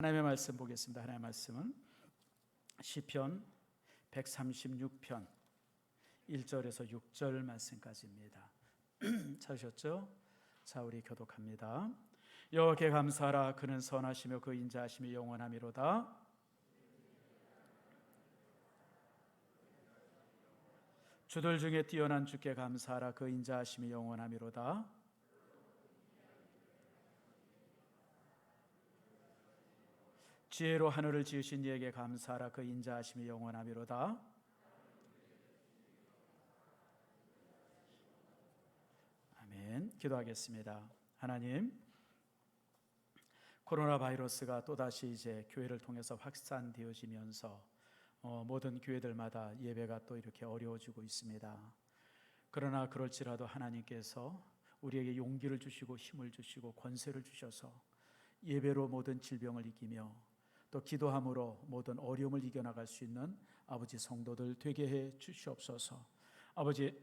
하나님의 말씀 보겠습니다. 하나님의 말씀은 시편 136편 1절에서 6절 말씀까지입니다. 찾으셨죠? 자, 우리 교독합니다. 여호와께 감사하라. 그는 선하시며 그 인자하심이 영원하미로다. 주들 중에 뛰어난 주께 감사하라. 그 인자하심이 영원하미로다. 지혜로 하늘을 지으신 이에게 감사하라. 그 인자하심이 영원하미로다. 아멘. 기도하겠습니다. 하나님, 코로나 바이러스가 또다시 이제 교회를 통해서 확산되어지면서 모든 교회들마다 예배가 또 이렇게 어려워지고 있습니다. 그러나 그럴지라도 하나님께서 우리에게 용기를 주시고 힘을 주시고 권세를 주셔서 예배로 모든 질병을 이기며 또 기도함으로 모든 어려움을 이겨나갈 수 있는 아버지 성도들 되게 해 주시옵소서. 아버지,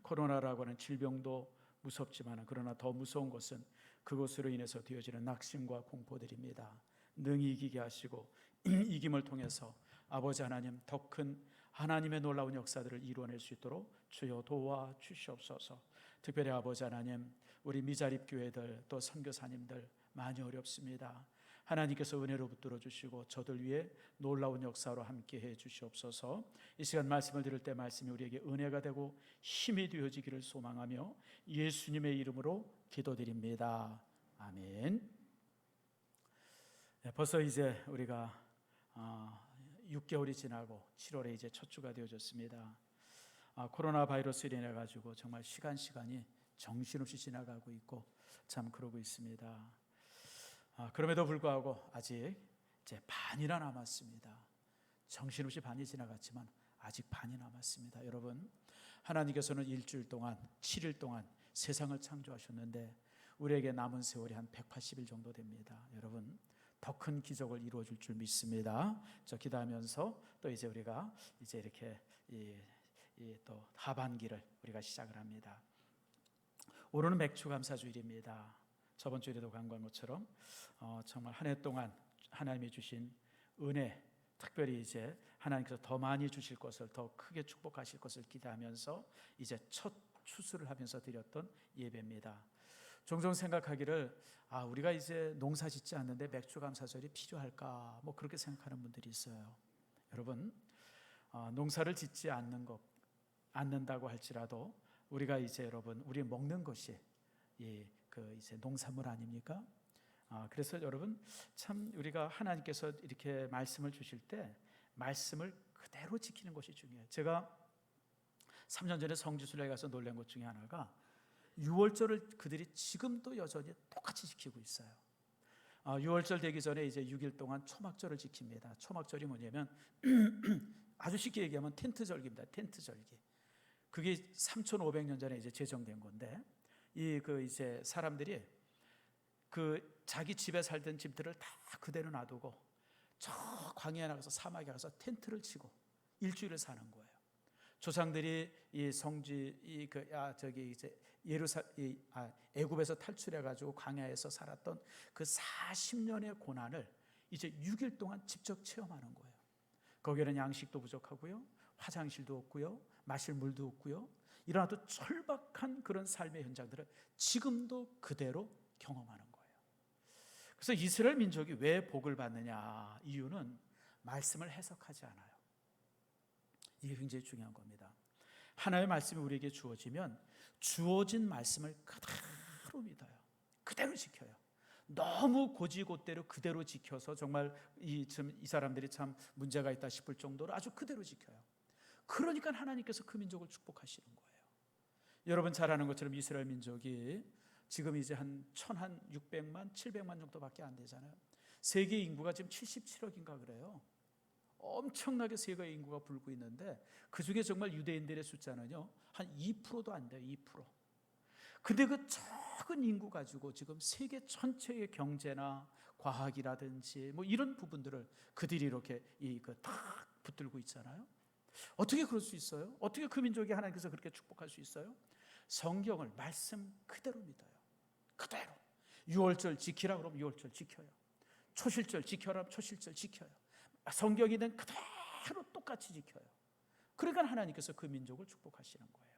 코로나라고 하는 질병도 무섭지만 그러나 더 무서운 것은 그것으로 인해서 되어지는 낙심과 공포들입니다. 능히 이기게 하시고 이김을 통해서 아버지 하나님 더 큰 하나님의 놀라운 역사들을 이루어낼 수 있도록 주여 도와주시옵소서. 특별히 아버지 하나님, 우리 미자립 교회들 또 선교사님들 많이 어렵습니다. 하나님께서 은혜로 붙들어 주시고 저들 위해 놀라운 역사로 함께해 주시옵소서. 이 시간 말씀을 들을 때 말씀이 우리에게 은혜가 되고 힘이 되어지기를 소망하며 예수님의 이름으로 기도드립니다. 아멘. 벌써 이제 우리가 6개월이 지나고 7월에 이제 첫 주가 되어졌습니다. 코로나 바이러스로 인해 가지고 정말 시간이 정신없이 지나가고 있고 참 그러고 있습니다. 그럼에도 불구하고 아직 이제 반이나 남았습니다. 정신없이 반이 지나갔지만 아직 반이 남았습니다. 여러분, 하나님께서는 일주일 동안 7일 동안 세상을 창조하셨는데 우리에게 남은 세월이 한 180일 정도 됩니다. 여러분, 더 큰 기적을 이루어 줄 줄 믿습니다. 저 기도하면서 또 이제 우리가 이제 이렇게 또 하반기를 우리가 시작을 합니다. 오늘은 맥주감사주일입니다. 저번 주에도 간구한 것처럼 정말 한 해 동안 하나님이 주신 은혜, 특별히 이제 하나님께서 더 많이 주실 것을, 더 크게 축복하실 것을 기대하면서 이제 첫 추수를 하면서 드렸던 예배입니다. 종종 생각하기를 우리가 이제 농사 짓지 않는데 맥주감사절이 필요할까, 뭐 그렇게 생각하는 분들이 있어요. 여러분, 농사를 짓지 않는다고 할지라도 우리가 이제 여러분, 우리 먹는 것이 이제 농산물 아닙니까? 그래서 여러분, 참 우리가 하나님께서 이렇게 말씀을 주실 때 말씀을 그대로 지키는 것이 중요해요. 제가 3년 전에 성지순례에 가서 놀란 것 중에 하나가 6월절을 그들이 지금도 여전히 똑같이 지키고 있어요. 6월절 되기 전에 이제 6일 동안 초막절을 지킵니다. 초막절이 뭐냐면 아주 쉽게 얘기하면 텐트절기입니다. 텐트절기. 그게 3,500년 전에 이제 제정된 건데 이제 사람들이 자기 집에 살던 집들을 다 그대로 놔두고 저 광야에 나가서 사막에 가서 텐트를 치고 일주일을 사는 거예요. 조상들이 이 성지 이제 애굽에서 탈출해 가지고 광야에서 살았던 그 40년의 고난을 이제 6일 동안 직접 체험하는 거예요. 거기에는 양식도 부족하고요, 화장실도 없고요, 마실 물도 없고요, 이런 아주 절박한 그런 삶의 현장들을 지금도 그대로 경험하는 거예요. 그래서 이스라엘 민족이 왜 복을 받느냐, 이유는 말씀을 해석하지 않아요. 이게 굉장히 중요한 겁니다. 하나님의 말씀이 우리에게 주어지면 주어진 말씀을 그대로 믿어요. 그대로 지켜요. 너무 고지고대로 그대로 지켜서 정말 이 사람들이 참 문제가 있다 싶을 정도로 아주 그대로 지켜요. 그러니까 하나님께서 그 민족을 축복하시는 거예요. 여러분 잘 아는 것처럼 이스라엘 민족이 지금 이제 한 1,600만, 700만 정도밖에 안 되잖아요. 세계 인구가 지금 77억인가 그래요. 엄청나게 세계 인구가 불고 있는데 그중에 정말 유대인들의 숫자는요 한 2%도 안 돼요. 2%. 근데 그 적은 인구 가지고 지금 세계 전체의 경제나 과학이라든지 뭐 이런 부분들을 그들이 이렇게 딱 붙들고 있잖아요. 어떻게 그럴 수 있어요? 어떻게 그 민족이 하나님께서 그렇게 축복할 수 있어요? 성경을 말씀 그대로 믿어요. 그대로. 6월절 지키라 그러면 6월절 지켜요. 초실절 지켜라, 초실절 지켜요. 성경이든 그대로 똑같이 지켜요. 그러니까 하나님께서 그 민족을 축복하시는 거예요.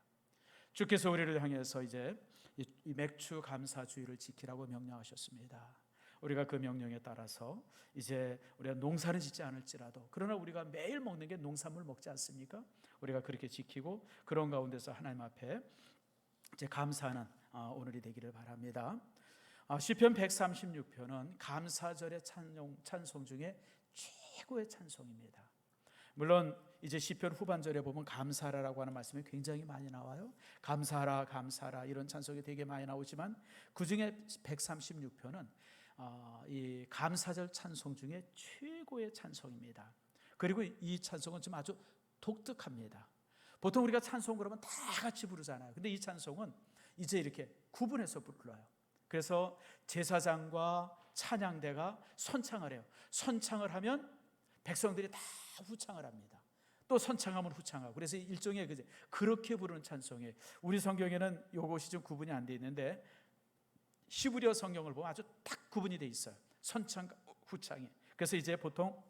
주께서 우리를 향해서 이제 이 맥주 감사주의를 지키라고 명령하셨습니다. 우리가 그 명령에 따라서 이제 우리가 농사는 짓지 않을지라도, 그러나 우리가 매일 먹는 게 농산물 먹지 않습니까? 우리가 그렇게 지키고 그런 가운데서 하나님 앞에 이제 감사하는 오늘이 되기를 바랍니다. 시편 136편은 감사절의 찬송 중에 최고의 찬송입니다. 물론 이제 시편 후반절에 보면 감사하라고 하는 말씀이 굉장히 많이 나와요. 감사하라 감사하라 이런 찬송이 되게 많이 나오지만 그중에 136편은 이 감사절 찬송 중에 최고의 찬송입니다. 그리고 이 찬송은 좀 아주 독특합니다. 보통 우리가 찬송 그러면 다 같이 부르잖아요. 근데 이 찬송은 이제 이렇게 구분해서 불러요. 그래서 제사장과 찬양대가 선창을 해요. 선창을 하면 백성들이 다 후창을 합니다. 또 선창하면 후창하고, 그래서 일종의 그렇게 부르는 찬송이에요. 우리 성경에는 이것이 좀 구분이 안 돼 있는데 히브리어 성경을 보면 아주 딱 구분이 돼 있어요. 선창, 후창이. 그래서 이제 보통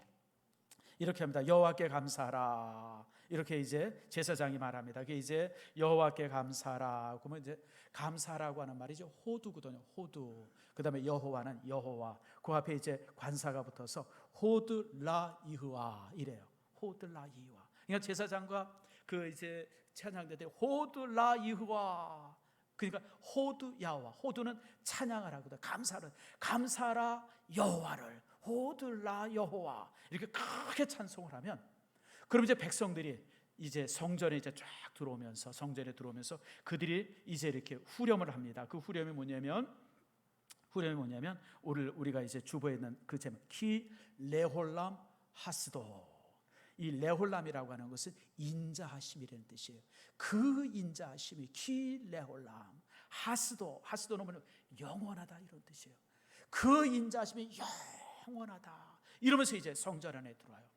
이렇게 합니다. 여호와께 감사하라. 이렇게 이제 제사장이 말합니다. 그게 이제 여호와께 감사하라. 그러면 이제 감사라고 하는 말이 이제 호두거든요. 호두. 그다음에 여호와는 여호와. 그 앞에 이제 관사가 붙어서 호드라 이흐와 이래요. 호드라 이흐와. 그러니까 제사장과 그 이제 찬양대 호드라 이흐와. 그러니까 호두 야호와. 호두는 찬양을 하거든. 감사를. 감사라 여호와를. 호들라 여호와. 이렇게 크게 찬송을 하면, 그럼 이제 백성들이 이제 성전에 이제 쫙 들어오면서, 성전에 들어오면서 그들이 이제 이렇게 후렴을 합니다. 그 후렴이 뭐냐면 오늘 우리가 이제 주보에 있는 그 제목 키 레홀람 하스도. 이 레홀람이라고 하는 것은 인자하심이라는 뜻이에요. 그 인자하심이 키 레홀람 하스도. 하스도는 뭐냐면 영원하다 이런 뜻이에요. 그 인자하심이 영원하다 이러면서 이제 성전 안에 들어와요.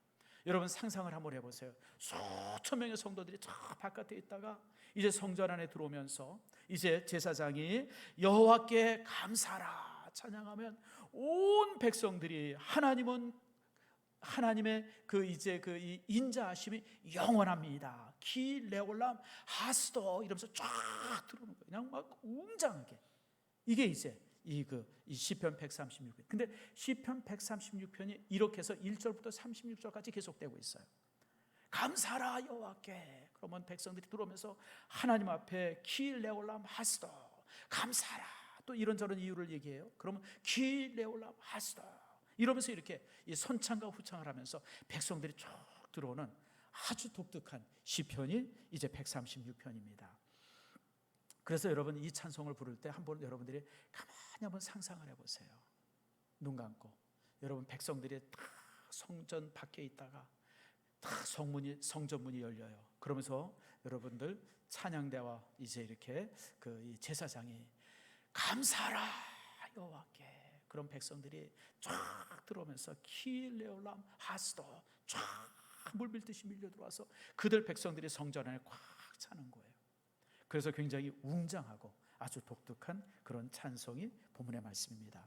여러분 상상을 한번 해보세요. 수천 명의 성도들이 저 바깥에 있다가 이제 성전 안에 들어오면서 이제 제사장이 여호와께 감사라 찬양하면 온 백성들이 하나님의 그 이제 그 이 인자하심이 영원합니다. 키 레올람 하스도 이러면서 쫙 들어오는 거예요. 그냥 막 웅장하게. 이게 이제 이 시편 136편. 근데 시편 136편이 이렇게 해서 1절부터 36절까지 계속되고 있어요. 감사라 여호와께. 그러면 백성들이 들어오면서 하나님 앞에 키 레올람 하스도 감사라. 또 이런저런 이유를 얘기해요. 그러면 키 레올람 하스도 이러면서 이렇게 이 선창과 후창을 하면서 백성들이 쭉 들어오는 아주 독특한 시편이 이제 136편입니다. 그래서 여러분 이 찬송을 부를 때 한번 여러분들이 가만히 한번 상상을 해보세요. 눈 감고 여러분 백성들이 다 성전 밖에 있다가 다 성전문이 열려요. 그러면서 여러분들 찬양대와 이제 이렇게 이 제사장이 감사라 여호와께. 그런 백성들이 쫙 들어오면서 키레올람 하스도 쫙 물밀듯이 밀려 들어와서 그들 백성들이 성전 안에 꽉 차는 거예요. 그래서 굉장히 웅장하고 아주 독특한 그런 찬송이 본문의 말씀입니다.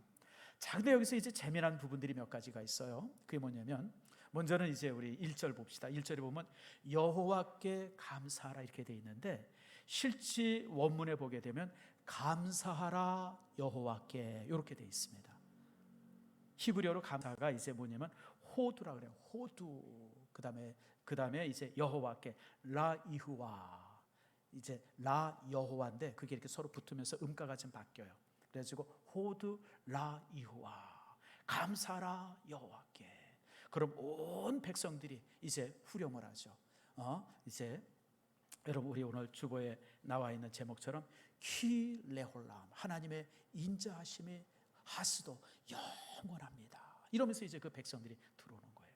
자, 근데 여기서 이제 재미난 부분들이 몇 가지가 있어요. 그게 뭐냐면 먼저는 이제 우리 1절 봅시다. 1절에 보면 여호와께 감사하라 이렇게 돼 있는데 실제 원문에 보게 되면 감사하라 여호와께 이렇게 돼 있습니다. 히브리어로 감사가 이제 뭐냐면 호두라 그래요. 호두. 그다음에 이제 여호와께 라 이흐와. 이제 라 여호와인데 그게 이렇게 서로 붙으면서 음가가 좀 바뀌어요. 그래가지고 호두 라 이흐와 감사라 여호와께. 그럼 온 백성들이 이제 후렴을 하죠. 이제 여러분 우리 오늘 주보에 나와 있는 제목처럼 키 레홀람 하나님의 인자하심이 하스도 영원합니다. 이러면서 이제 그 백성들이 들어오는 거예요.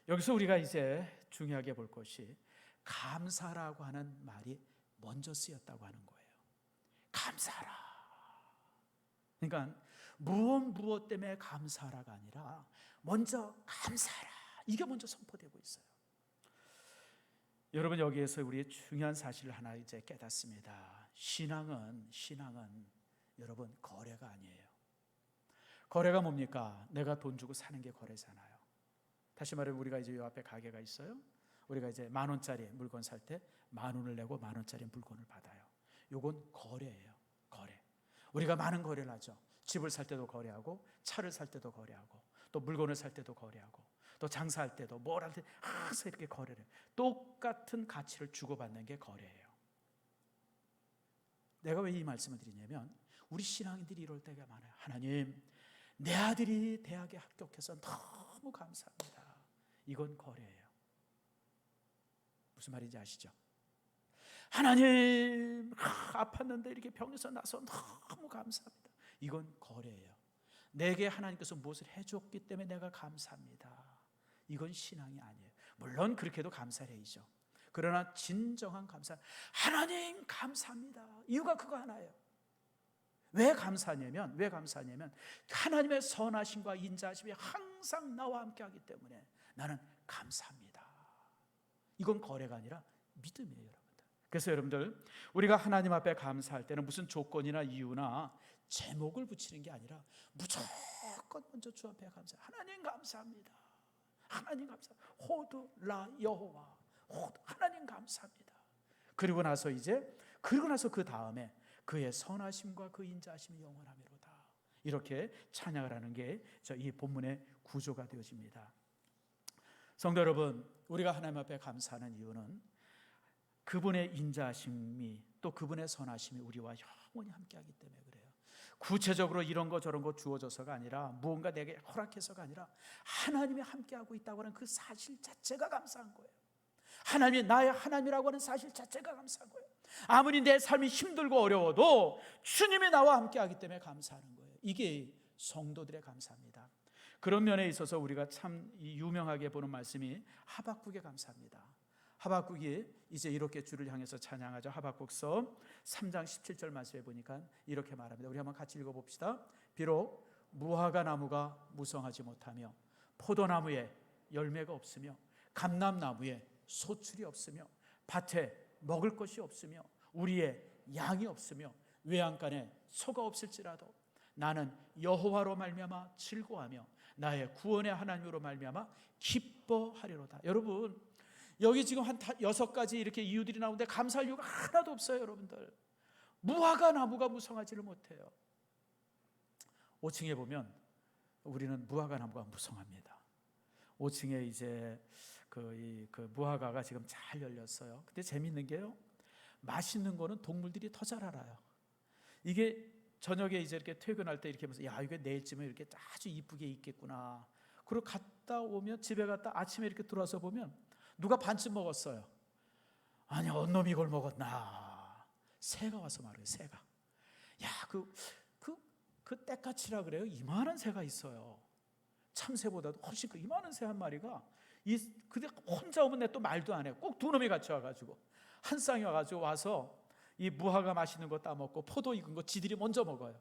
여기서 우리가 이제 중요하게 볼 것이 감사라고 하는 말이 먼저 쓰였다고 하는 거예요. 감사라. 그러니까 무엇 때문에 감사라가 아니라 먼저 감사라. 이게 먼저 선포되고 있어요. 여러분 여기에서 우리의 중요한 사실을 하나 이제 깨닫습니다. 신앙은 여러분 거래가 아니에요. 거래가 뭡니까? 내가 돈 주고 사는 게 거래잖아요. 다시 말해 우리가 이제 요 앞에 가게가 있어요. 우리가 이제 10,000원짜리 물건 살 때 10,000원을 내고 10,000원짜리 물건을 받아요. 요건 거래예요. 거래. 우리가 많은 거래를 하죠. 집을 살 때도 거래하고, 차를 살 때도 거래하고, 또 물건을 살 때도 거래하고, 또 장사할 때도 뭘 할 때 항상 이렇게 거래를 해요. 똑같은 가치를 주고받는 게 거래예요. 내가 왜 이 말씀을 드리냐면 우리 신앙인들이 이럴 때가 많아요. 하나님, 내 아들이 대학에 합격해서 너무 감사합니다. 이건 거래예요. 무슨 말인지 아시죠? 하나님, 아팠는데 이렇게 병에서 나서 너무 감사합니다. 이건 거래예요. 내게 하나님께서 무엇을 해줬기 때문에 내가 감사합니다. 이건 신앙이 아니에요. 물론 그렇게도 감사해야죠. 그러나 진정한 감사, 하나님 감사합니다. 이유가 그거 하나예요. 왜 감사하냐면 하나님의 선하심과 인자하심이 항상 나와 함께하기 때문에 나는 감사합니다. 이건 거래가 아니라 믿음이에요, 여러분들. 그래서 여러분들, 우리가 하나님 앞에 감사할 때는 무슨 조건이나 이유나 제목을 붙이는 게 아니라 무조건 먼저 주 앞에 감사. 하나님 감사합니다. 하나님 감사합니다. 호두 라 여호와, 호두 하나님 감사합니다. 그리고 나서 그 다음에 그의 선하심과 그 인자하심이 영원하미로다. 이렇게 찬양을 하는 게 이 본문의 구조가 되어집니다. 성도 여러분, 우리가 하나님 앞에 감사하는 이유는 그분의 인자하심이 또 그분의 선하심이 우리와 영원히 함께하기 때문에 그래요. 구체적으로 이런 거 저런 거 주어져서가 아니라, 무언가 내게 허락해서가 아니라 하나님이 함께하고 있다고 하는 그 사실 자체가 감사한 거예요. 하나님이 나의 하나님이라고 하는 사실 자체가 감사한 거예요. 아무리 내 삶이 힘들고 어려워도 주님이 나와 함께하기 때문에 감사하는 거예요. 이게 성도들의 감사입니다. 그런 면에 있어서 우리가 참 유명하게 보는 말씀이 하박국의 감사입니다. 하박국이 이제 이렇게 주를 향해서 찬양하죠. 하박국서 3장 17절 말씀에 보니까 이렇게 말합니다. 우리 한번 같이 읽어봅시다. 비록 무화과 나무가 무성하지 못하며 포도나무에 열매가 없으며 감람나무에 소출이 없으며 밭에 먹을 것이 없으며 우리의 양이 없으며 외양간에 소가 없을지라도 나는 여호와로 말미암아 즐거워하며 나의 구원의 하나님으로 말미암아 기뻐하리로다. 여러분, 여기 지금 한 6가지 이렇게 이유들이 나오는데 감사할 이유가 하나도 없어요. 여러분들, 무화과 나무가 무성하지를 못해요. 5층에 보면 우리는 무화과 나무가 무성합니다. 5층에 이제 그 무화과가 지금 잘 열렸어요. 근데 재밌는 게요, 맛있는 거는 동물들이 더 잘 알아요. 이게 저녁에 이제 이렇게 퇴근할 때 이렇게 하면서, 야, 이게 내일쯤에 이렇게 아주 이쁘게 익겠구나. 그리고 갔다 오면, 집에 갔다 아침에 이렇게 들어와서 보면 누가 반쯤 먹었어요. 아니, 언놈이 이걸 먹었나. 새가 와서 말해요. 새가. 야, 그 떼까치라 그래요. 이만한 새가 있어요. 참새보다도 훨씬 이만한 새 한 마리가, 근데 혼자 오면 내 또 말도 안 해요. 꼭 두 놈이 같이 와가지고 한 쌍이 와가지고 와서 이 무화과 맛있는 거 따먹고 포도 익은 거 지들이 먼저 먹어요.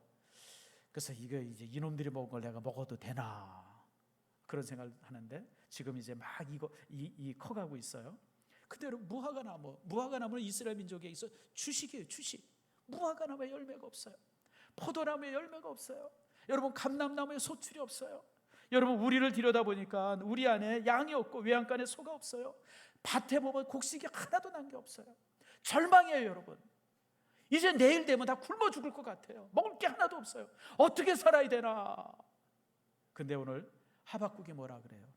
그래서 이거 이제 이놈들이 먹은 걸 내가 먹어도 되나, 그런 생각을 하는데 지금 이제 막 이 커가고 있어요. 근데 무화과 나무는 이스라엘 민족에 있어 주식이에요. 주식. 무화과 나무에 열매가 없어요. 포도나무에 열매가 없어요. 여러분, 감람나무에 소출이 없어요. 여러분, 우리를 들여다보니까 우리 안에 양이 없고 외양간에 소가 없어요. 밭에 보면 곡식이 하나도 난 게 없어요. 절망이에요. 여러분, 이제 내일 되면 다 굶어 죽을 것 같아요. 먹을 게 하나도 없어요. 어떻게 살아야 되나. 근데 오늘 하박국이 뭐라 그래요?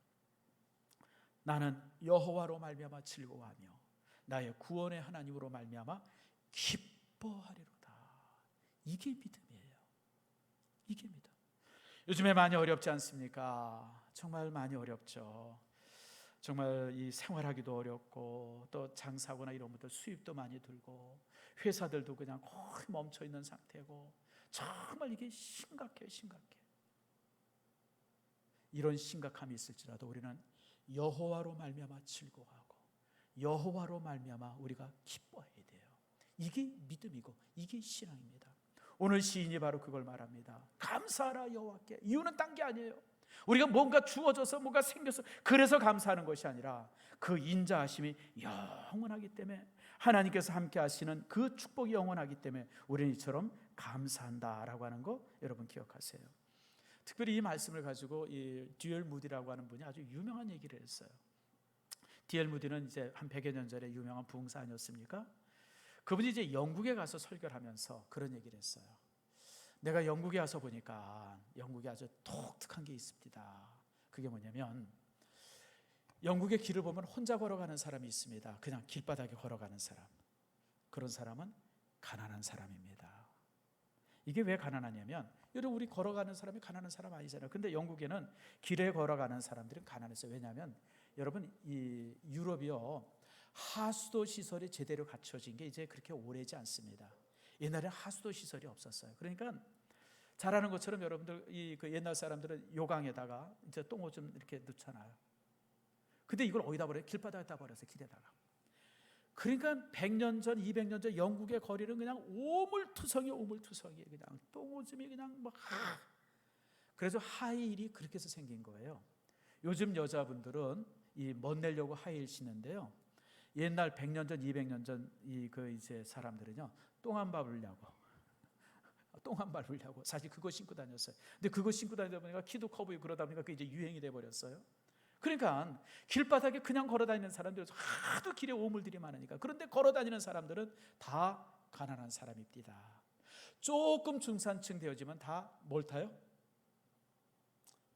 나는 여호와로 말미암아 즐거워하며 나의 구원의 하나님으로 말미암아 기뻐하리로다. 이게 믿음이에요. 이게 믿음. 요즘에 많이 어렵지 않습니까? 정말 많이 어렵죠. 정말 이 생활하기도 어렵고, 또 장사거나 이런 것들 수입도 많이 들고, 회사들도 그냥 거의 멈춰 있는 상태고, 정말 이게 심각해요. 이런 심각함이 있을지라도 우리는 여호와로 말미암아 즐거워하고 여호와로 말미암아 우리가 기뻐해야 돼요. 이게 믿음이고 이게 신앙입니다. 오늘 시인이 바로 그걸 말합니다. 감사하라 여호와께. 이유는 딴 게 아니에요. 우리가 뭔가 주어져서 뭔가 생겨서 그래서 감사하는 것이 아니라 그 인자하심이 영원하기 때문에, 하나님께서 함께 하시는 그 축복이 영원하기 때문에 우리는 이처럼 감사한다라고 하는 거 여러분 기억하세요. 특별히 이 말씀을 가지고 이 D.L. 무디라고 하는 분이 아주 유명한 얘기를 했어요. D.L. 무디는 이제 한 100여 년 전에 유명한 부흥사 아니었습니까? 그분이 이제 영국에 가서 설교를 하면서 그런 얘기를 했어요. 내가 영국에 와서 보니까 영국에 아주 독특한 게 있습니다. 그게 뭐냐면 영국의 길을 보면 혼자 걸어가는 사람이 있습니다. 그냥 길바닥에 걸어가는 사람. 그런 사람은 가난한 사람입니다. 이게 왜 가난하냐면 여러분, 우리 걸어가는 사람이 가난한 사람 아니잖아요. 근데 영국에는 길에 걸어가는 사람들은 가난했어요. 왜냐하면 여러분, 이 유럽이요, 하수도 시설이 제대로 갖춰진 게 이제 그렇게 오래지 않습니다. 옛날에 하수도 시설이 없었어요. 그러니까 잘 아는 것처럼 여러분들 그 옛날 사람들은 요강에다가 이제 똥을 좀 이렇게 넣잖아요. 근데 이걸 어디다 버려요? 길바닥에다 버려서 길에다가. 그러니까 100년 전, 200년 전 영국의 거리는 그냥 오물투성이 그냥 똥오줌이 그냥 막. 그래서 하이힐이 그렇게 해서 생긴 거예요. 요즘 여자분들은 이 멋내려고 하이힐 신는데요. 옛날 100년 전, 200년 전 그 이제 사람들은요, 똥 안 밟으려고 사실 그거 신고 다녔어요. 근데 그거 신고 다니다 보니까 키도 커 보이고 그러다 보니까 그게 이제 유행이 돼 버렸어요. 그러니까 길바닥에 그냥 걸어 다니는 사람들은 하도 길에 오물들이 많으니까. 그런데 걸어 다니는 사람들은 다 가난한 사람입니다. 조금 중산층 되어지면 다 뭘 타요?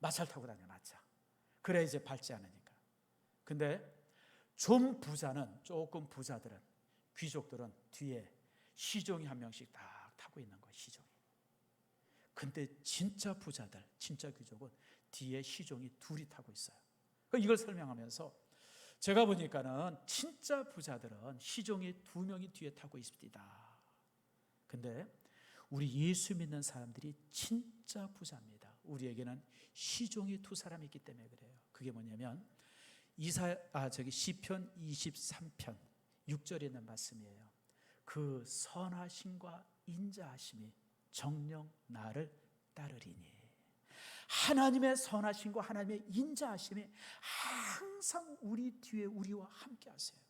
마차를 타고 다녀요. 마차. 그래 이제 밟지 않으니까. 근데 좀 부자는, 조금 부자들은, 귀족들은 뒤에 시종이 한 명씩 딱 타고 있는 거예요. 시종이. 근데 진짜 부자들, 진짜 귀족은 뒤에 시종이 둘이 타고 있어요. 이걸 설명하면서 제가 보니까는 진짜 부자들은 시종이 2명이 뒤에 타고 있습니다. 근데 우리 예수 믿는 사람들이 진짜 부자입니다. 우리에게는 시종이 2사람이 있기 때문에 그래요. 그게 뭐냐면 시편 23편 6절에 있는 말씀이에요. 그 선하심과 인자하심이 정녕 나를 따르리니. 하나님의 선하심과 하나님의 인자하심이 항상 우리 뒤에 우리와 함께 하세요.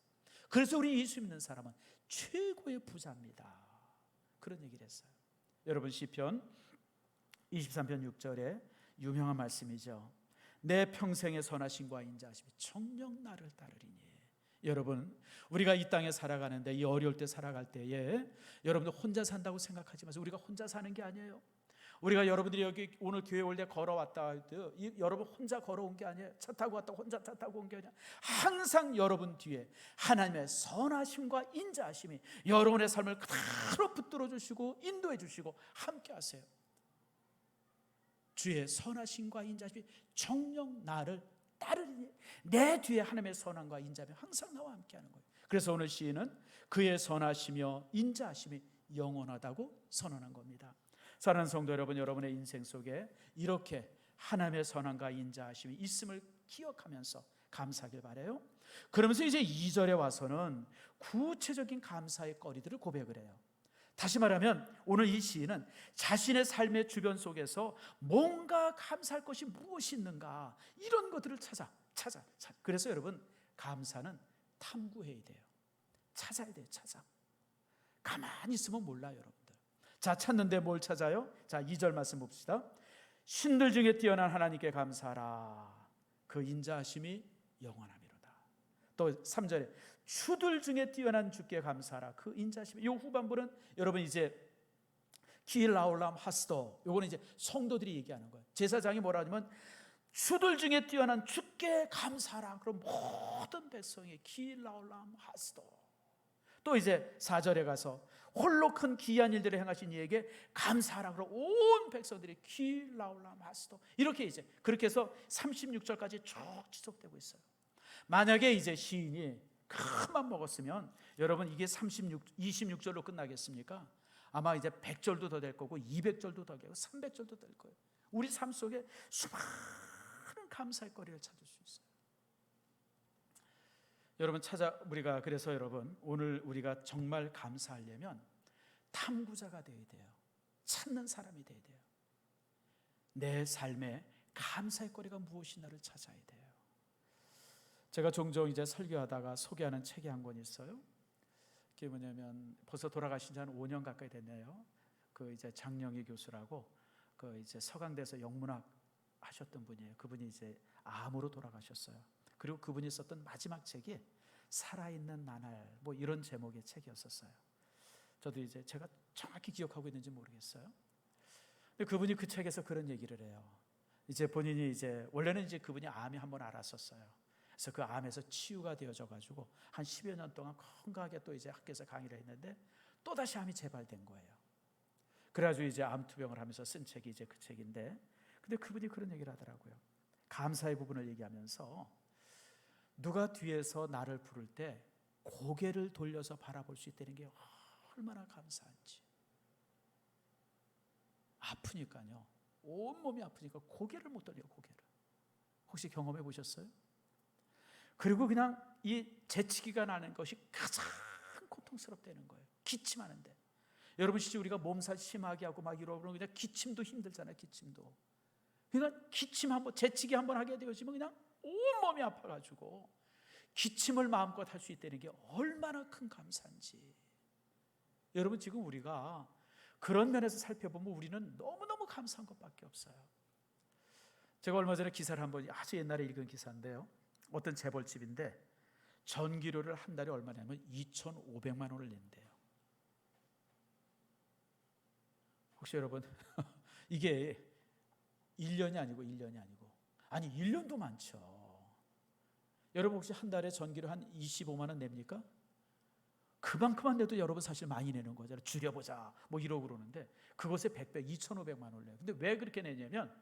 그래서 우리 예수 믿는 사람은 최고의 부자입니다. 그런 얘기를 했어요. 여러분, 시편 23편 6절에 유명한 말씀이죠. 내 평생의 선하심과 인자하심이 정녕 나를 따르리니. 여러분, 우리가 이 땅에 살아가는데, 이 어려울 때 살아갈 때에 여러분들 혼자 산다고 생각하지 마세요. 우리가 혼자 사는 게 아니에요. 우리가 여러분들이 여기 오늘 교회 올 때 걸어왔다 할 때 여러분 혼자 걸어온 게 아니에요. 차 타고 왔다 혼자 차 타고 온 게 아니라 항상 여러분 뒤에 하나님의 선하심과 인자하심이 여러분의 삶을 그대로 붙들어 주시고 인도해 주시고 함께 하세요. 주의 선하심과 인자하심이 정녕 나를 따르니. 내 뒤에 하나님의 선함과 인자함이 항상 나와 함께 하는 거예요. 그래서 오늘 시인은 그의 선하시며 인자하심이 영원하다고 선언한 겁니다. 사랑하는 성도 여러분, 여러분의 인생 속에 이렇게 하나님의 선함과 인자하심이 있음을 기억하면서 감사하길 바라요. 그러면서 이제 2절에 와서는 구체적인 감사의 거리들을 고백을 해요. 다시 말하면 오늘 이 시인은 자신의 삶의 주변 속에서 뭔가 감사할 것이 무엇이 있는가, 이런 것들을 찾아. 그래서 여러분, 감사는 탐구해야 돼요. 찾아야 돼요. 가만히 있으면 몰라요, 여러분들. 자, 찾는데 뭘 찾아요? 자, 2절 말씀 봅시다. 신들 중에 뛰어난 하나님께 감사하라. 그 인자하심이 영원하미로다. 또 3절에 주들 중에 뛰어난 주께 감사하라. 그 인자하심이. 이 후반부는 여러분 이제 기라울람 하스도, 요거는 이제 성도들이 얘기하는 거예요. 제사장이 뭐라 하냐면 주들 중에 뛰어난 주께 감사하라. 그럼 모든 백성이 기라울람 하스도. 또 이제 4절에 가서 홀로 큰 기이한 일들을 행하신 이에게 감사하라. 그럼 온 백성들이 기라울람 하스도. 이렇게 이제 그렇게 해서 36절까지 쭉 지속되고 있어요. 만약에 이제 시인이 큰맘 먹었으면 여러분 이게 26절로 끝나겠습니까? 아마 이제 100절도 더 될 거고 200절도 더 되고 300절도 될 거예요. 우리 삶 속에 수많은 감사의 거리를 찾을 수 있어요. 여러분 우리가 그래서 여러분 오늘 우리가 정말 감사하려면 탐구자가 되어야 돼요. 찾는 사람이 되어야 돼요. 내 삶에 감사의 거리가 무엇이냐를 찾아야 돼요. 제가 종종 이제 설교하다가 소개하는 책이 한 권 있어요. 그게 뭐냐면 벌써 돌아가신 지 한 5년 가까이 됐네요. 그 이제 장영희 교수라고 그 이제 서강대에서 영문학 하셨던 분이에요. 그분이 이제 암으로 돌아가셨어요. 그리고 그분이 썼던 마지막 책이 살아있는 나날 뭐 이런 제목의 책이었었어요. 저도 이제 제가 정확히 기억하고 있는지 모르겠어요. 근데 그분이 그 책에서 그런 얘기를 해요. 이제 본인이 이제 원래는 이제 그분이 암이 한번 알았었어요. 그래서 그 암에서 치유가 되어져 가지고 한 10여 년 동안 건강하게 또 이제 학교에서 강의를 했는데 또 다시 암이 재발된 거예요. 그래가지고 이제 암 투병을 하면서 쓴 책이 이제 그 책인데, 근데 그분이 그런 얘기를 하더라고요. 감사의 부분을 얘기하면서 누가 뒤에서 나를 부를 때 고개를 돌려서 바라볼 수 있다는 게 얼마나 감사한지. 아프니까요. 온몸이 아프니까 고개를 못 돌려요. 고개를. 혹시 경험해 보셨어요? 그리고 그냥 이 재치기가 나는 것이 가장 고통스럽다는 거예요. 기침하는데. 여러분 진짜 우리가 몸살 심하게 하고 막 이러면 그냥 기침도 힘들잖아요. 기침도. 그러니까 기침 한번 재치기 한번 하게 되어지면 그냥 온몸이 아파가지고 기침을 마음껏 할 수 있다는 게 얼마나 큰 감사인지. 여러분 지금 우리가 그런 면에서 살펴보면 우리는 너무너무 감사한 것밖에 없어요. 제가 얼마 전에 기사를 한번 아주 옛날에 읽은 기사인데요. 어떤 재벌집인데 전기료를 한 달에 얼마 내면 2,500만 원을 낸대요. 혹시 여러분 이게 1년이 아니고 아니 1년도 많죠. 여러분 혹시 한 달에 전기료 한 25만 원 냅니까? 그만큼만 내도 여러분 사실 많이 내는 거잖아요. 줄여보자 뭐 이러고 그러는데 그것에 100배 2,500만 원을 내요. 근데 왜 그렇게 내냐면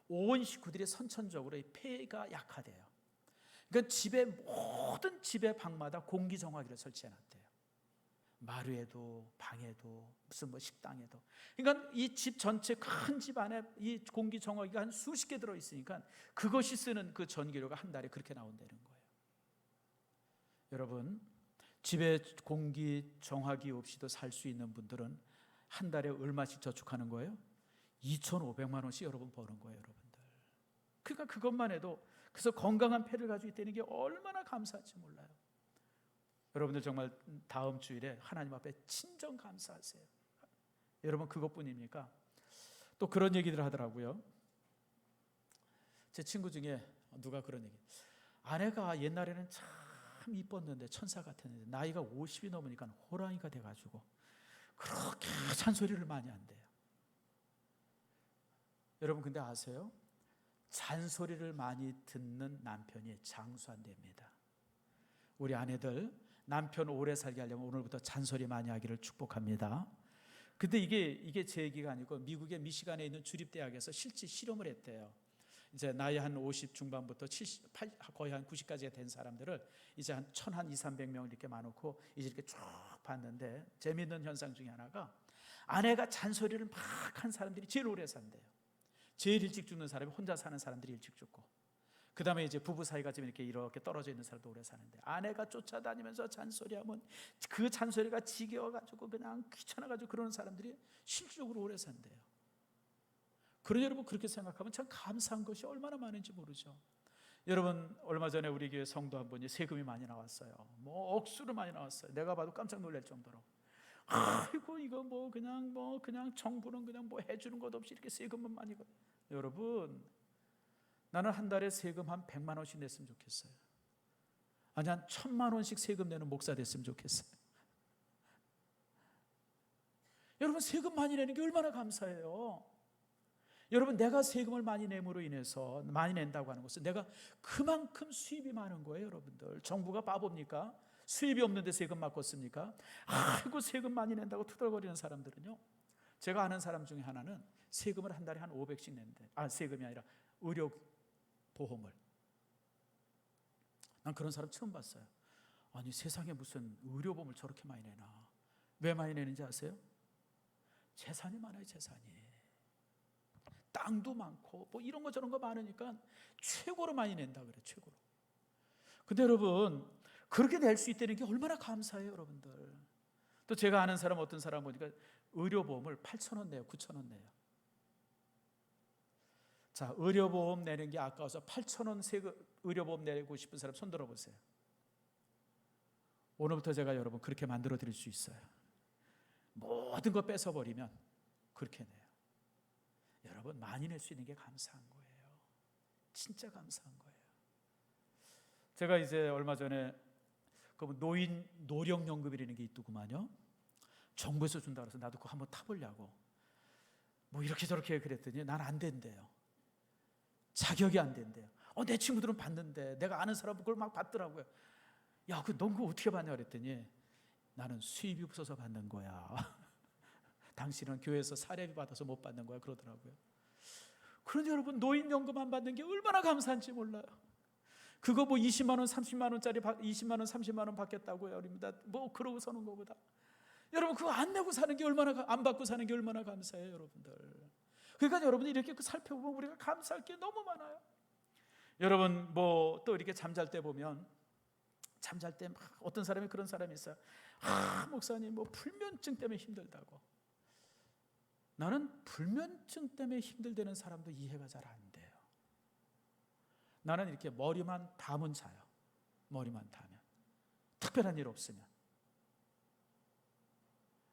온 식구들이 선천적으로 이 폐가 약하대요. 그러니까 모든 집의 방마다 공기정화기를 설치해놨대요. 마루에도 방에도 무슨 뭐 식당에도. 그러니까 이 집 전체 큰 집 안에 이 공기정화기가 한 수십 개 들어있으니까 그것이 쓰는 그 전기료가 한 달에 그렇게 나온다는 거예요. 여러분 집에 공기정화기 없이도 살 수 있는 분들은 한 달에 얼마씩 저축하는 거예요? 2,500만 원씩 여러분 버는 거예요. 여러분들. 그러니까 그것만 해도 그래서 건강한 폐를 가지고 있다는 게 얼마나 감사한지 몰라요. 여러분들 정말 다음 주일에 하나님 앞에 진정 감사하세요. 여러분 그것뿐입니까? 또 그런 얘기들 하더라고요. 제 친구 중에 누가 그런 얘기, 아내가 옛날에는 참 이뻤는데 천사 같았는데 나이가 50이 넘으니까 호랑이가 돼가지고 그렇게 잔소리를 많이 한대요. 여러분 근데 아세요? 잔소리를 많이 듣는 남편이 장수 안 됩니다. 우리 아내들 남편 오래 살게 하려면 오늘부터 잔소리 많이 하기를 축복합니다. 근데 이게 제 얘기가 아니고 미국의 미시간에 있는 주립대학에서 실제 실험을 했대요. 이제 나이 한 50 중반부터 70, 거의 한 90까지 된 사람들을 이제 한 200-300명 이렇게 많고 이제 이렇게 쭉 봤는데 재미있는 현상 중에 하나가 아내가 잔소리를 막 한 사람들이 제일 오래 산대요. 제일 일찍 죽는 사람이 혼자 사는 사람들이 일찍 죽고, 그 다음에 이제 부부 사이가 지금 이렇게 떨어져 있는 사람도 오래 사는데 아내가 쫓아다니면서 잔소리하면 그 잔소리가 지겨워가지고 그냥 귀찮아가지고 그러는 사람들이 실질적으로 오래 산대요. 그러니 여러분 그렇게 생각하면 참 감사한 것이 얼마나 많은지 모르죠. 여러분 얼마 전에 우리 교회 성도 한 분이 세금이 많이 나왔어요. 뭐 억수로 많이 나왔어요. 내가 봐도 깜짝 놀랄 정도로. 아이고 이거 그냥 정부는 그냥 뭐 해주는 것 없이 이렇게 세금만 많이 거. 여러분 나는 한 달에 세금 한 100만 원씩 냈으면 좋겠어요. 아니 한 1,000만 원씩 세금 내는 목사 됐으면 좋겠어요. 여러분 세금 많이 내는 게 얼마나 감사해요. 여러분 내가 세금을 많이 내므로 인해서 많이 낸다고 하는 것은 내가 그만큼 수입이 많은 거예요. 여러분들 정부가 바보입니까? 수입이 없는데 세금 맞고 씁니까? 아이고 세금 많이 낸다고 투덜거리는 사람들은요, 제가 아는 사람 중에 하나는 세금을 한 달에 한 500씩 낸대. 세금이 아니라 의료보험을. 난 그런 사람 처음 봤어요. 아니 세상에 무슨 의료보험을 저렇게 많이 내나. 왜 많이 내는지 아세요? 재산이 많아요. 재산이. 땅도 많고 뭐 이런 거 저런 거 많으니까 최고로 많이 낸다 그래. 최고로. 근데 여러분 그렇게 낼 수 있다는 게 얼마나 감사해요. 여러분들. 또 제가 아는 사람 어떤 사람 보니까 의료보험을 8,000원 내요. 9,000원 내요. 자, 의료보험 내는 게 아까워서 8,000원 의료보험 내고 싶은 사람 손 들어보세요. 오늘부터 제가 여러분 그렇게 만들어 드릴 수 있어요. 모든 거 뺏어버리면 그렇게 내요. 여러분, 많이 낼 수 있는 게 감사한 거예요. 진짜 감사한 거예요. 제가 이제 얼마 전에 그 노인 노령연금이라는 게 있더구만요. 정부에서 준다 그래서 나도 그거 한번 타보려고 뭐 이렇게 저렇게 그랬더니 난 안 된대요. 자격이 안 된대요. 내 친구들은 받는데, 내가 아는 사람은 그걸 막 받더라고요. 야, 넌 그거 어떻게 받냐 그랬더니 나는 수입이 없어서 받는 거야. 당신은 교회에서 사례비 받아서 못 받는 거야 그러더라고요. 그런데 여러분, 노인연금 안 받는 게 얼마나 감사한지 몰라요. 그거 뭐 20만 원, 30만 원짜리 20만 원, 30만 원 받겠다고요. 뭐 그러고 서는 거보다 여러분, 그거 안 내고 사는 게 얼마나, 안 받고 사는 게 얼마나 감사해요, 여러분들. 그러니까 여러분, 이렇게 살펴보면 우리가 감사할 게 너무 많아요. 여러분, 뭐 또 이렇게 잠잘 때 보면, 잠잘 때 막 어떤 사람이 그런 사람이 있어요. 목사님, 뭐 불면증 때문에 힘들다고. 나는 불면증 때문에 힘들다는 사람도 이해가 잘 안 돼요. 나는 이렇게 머리만 담은 자요. 머리만 담으면, 특별한 일 없으면.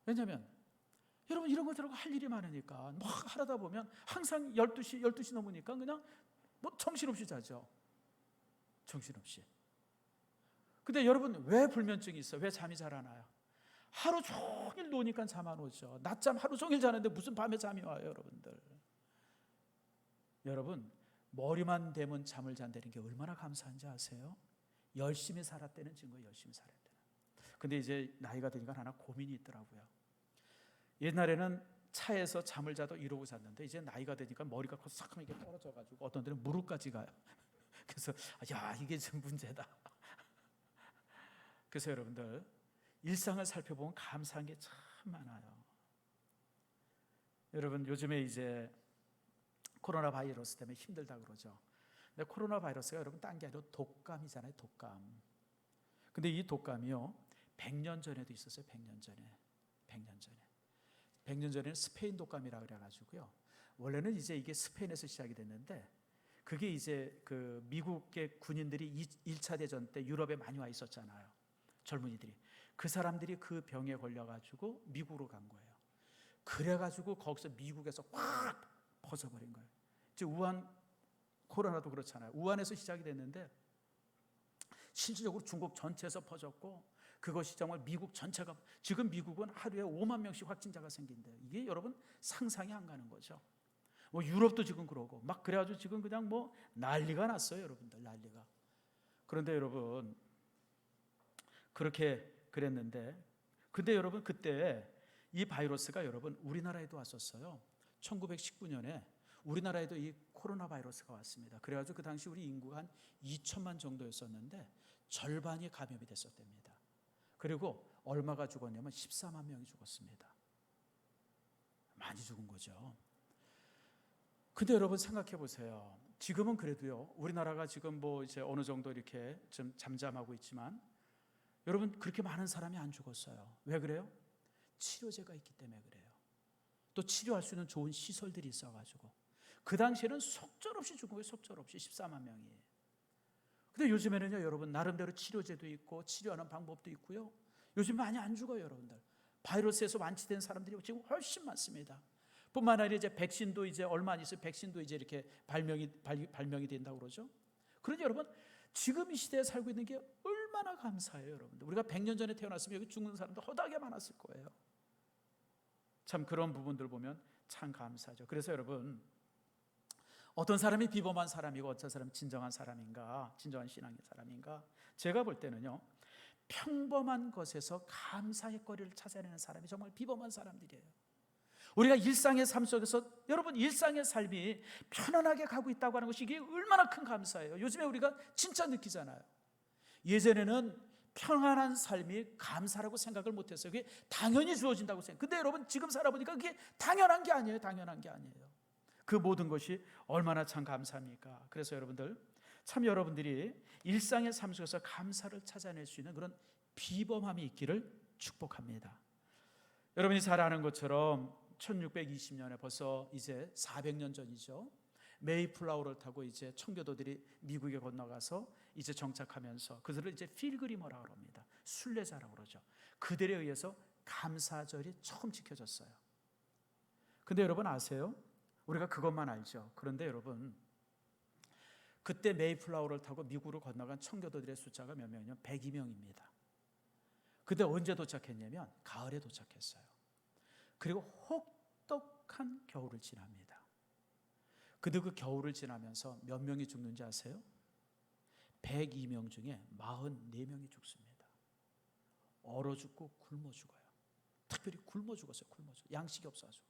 왜냐하면 여러분, 이런 것들하고 할 일이 많으니까 뭐 하다 보면 항상 12시 넘으니까 그냥 뭐 정신없이 자죠. 정신없이. 근데 여러분, 왜 불면증이 있어요? 왜 잠이 잘 안 와요? 하루 종일 노니까 잠 안 오죠. 낮잠 하루 종일 자는데 무슨 밤에 잠이 와요, 여러분들. 여러분, 머리만 대면 잠을 잔다는 게 얼마나 감사한지 아세요? 열심히 살았다는 증거예요. 열심히 살았다는. 근데 이제 나이가 드니까 하나 고민이 있더라고요. 옛날에는 차에서 잠을 자도 이러고 잤는데 이제 나이가 되니까 머리가 싹 이렇게 떨어져가지고 어떤 데는 무릎까지 가요. 그래서 야, 이게 좀 문제다. 그래서 여러분들, 일상을 살펴보면 감사한 게 참 많아요. 여러분, 요즘에 이제 코로나 바이러스 때문에 힘들다 그러죠. 근데 코로나 바이러스가 여러분 딴 게 아니라 독감이잖아요. 독감. 근데 이 독감이요, 100년 전에도 있었어요. 100년 전에. 100년 전에는 스페인 독감이라 그래가지고요. 원래는 이제 이게 스페인에서 시작이 됐는데, 그게 이제 그 미국의 군인들이 1차 대전 때 유럽에 많이 와 있었잖아요. 젊은이들이. 그 사람들이 그 병에 걸려가지고 미국으로 간 거예요. 그래가지고 거기서 미국에서 확 퍼져버린 거예요. 이제 우한 코로나도 그렇잖아요. 우한에서 시작이 됐는데 실질적으로 중국 전체에서 퍼졌고, 그것이 정말 미국 전체가, 지금 미국은 하루에 5만 명씩 확진자가 생긴대요. 이게 여러분 상상이 안 가는 거죠. 뭐 유럽도 지금 그러고 막 그래가지고 지금 그냥 뭐 난리가 났어요, 여러분들. 난리가. 그런데 여러분, 그렇게 그랬는데, 근데 여러분, 그때 이 바이러스가 여러분 우리나라에도 왔었어요. 1919년에 우리나라에도 이 코로나 바이러스가 왔습니다. 그래가지고 그 당시 우리 인구가 한 2천만 정도였었는데 절반이 감염이 됐었답니다. 그리고 얼마가 죽었냐면 14만 명이 죽었습니다. 많이 죽은 거죠. 근데 여러분 생각해 보세요. 지금은 그래도요, 우리나라가 지금 뭐 이제 어느 정도 이렇게 좀 잠잠하고 있지만 여러분, 그렇게 많은 사람이 안 죽었어요. 왜 그래요? 치료제가 있기 때문에 그래요. 또 치료할 수 있는 좋은 시설들이 있어가지고. 그 당시에는 속절없이 죽은 거예요. 속절없이 14만 명이. 근데 요즘에는요, 여러분, 나름대로 치료제도 있고 치료하는 방법도 있고요. 요즘 많이 안 죽어요, 여러분들. 바이러스에서 완치된 사람들이 지금 훨씬 많습니다. 뿐만 아니라 이제 백신도 이제 얼마 안 있어요. 백신도 이제 이렇게 발명이 된다고 그러죠. 그러니 여러분, 지금 이 시대에 살고 있는 게 얼마나 감사해요, 여러분들. 우리가 100년 전에 태어났으면 여기 죽는 사람도 허다하게 많았을 거예요. 참 그런 부분들 보면 참 감사하죠. 그래서 여러분, 어떤 사람이 비범한 사람이고 어떤 사람이 진정한 사람인가, 진정한 신앙의 사람인가, 제가 볼 때는요, 평범한 것에서 감사의 거리를 찾아내는 사람이 정말 비범한 사람들이에요. 우리가 일상의 삶 속에서 여러분, 일상의 삶이 편안하게 가고 있다고 하는 것이 이게 얼마나 큰 감사예요. 요즘에 우리가 진짜 느끼잖아요. 예전에는 평안한 삶이 감사라고 생각을 못했어요. 그게 당연히 주어진다고 생각해요. 근데 여러분, 지금 살아보니까 그게 당연한 게 아니에요. 당연한 게 아니에요. 그 모든 것이 얼마나 참 감사합니까? 그래서 여러분들, 참 여러분들이 일상의 삶 속에서 감사를 찾아낼 수 있는 그런 비범함이 있기를 축복합니다. 여러분이 잘 아는 것처럼 1620년에 벌써 이제 400년 전이죠. 메이플라워를 타고 이제 청교도들이 미국에 건너가서 이제 정착하면서 그들을 이제 필그리머라고 합니다. 순례자라고 그러죠. 그들에 의해서 감사절이 처음 지켜졌어요. 근데 여러분 아세요? 우리가 그것만 알죠. 그런데 여러분, 그때 메이플라워를 타고 미국으로 건너간 청교도들의 숫자가 몇 명이냐면 102명입니다. 그때 언제 도착했냐면 가을에 도착했어요. 그리고 혹독한 겨울을 지납니다. 근데 그 겨울을 지나면서 몇 명이 죽는지 아세요? 102명 중에 44명이 죽습니다. 얼어 죽고 굶어 죽어요. 특별히 굶어 죽었어요. 양식이 없어가지고.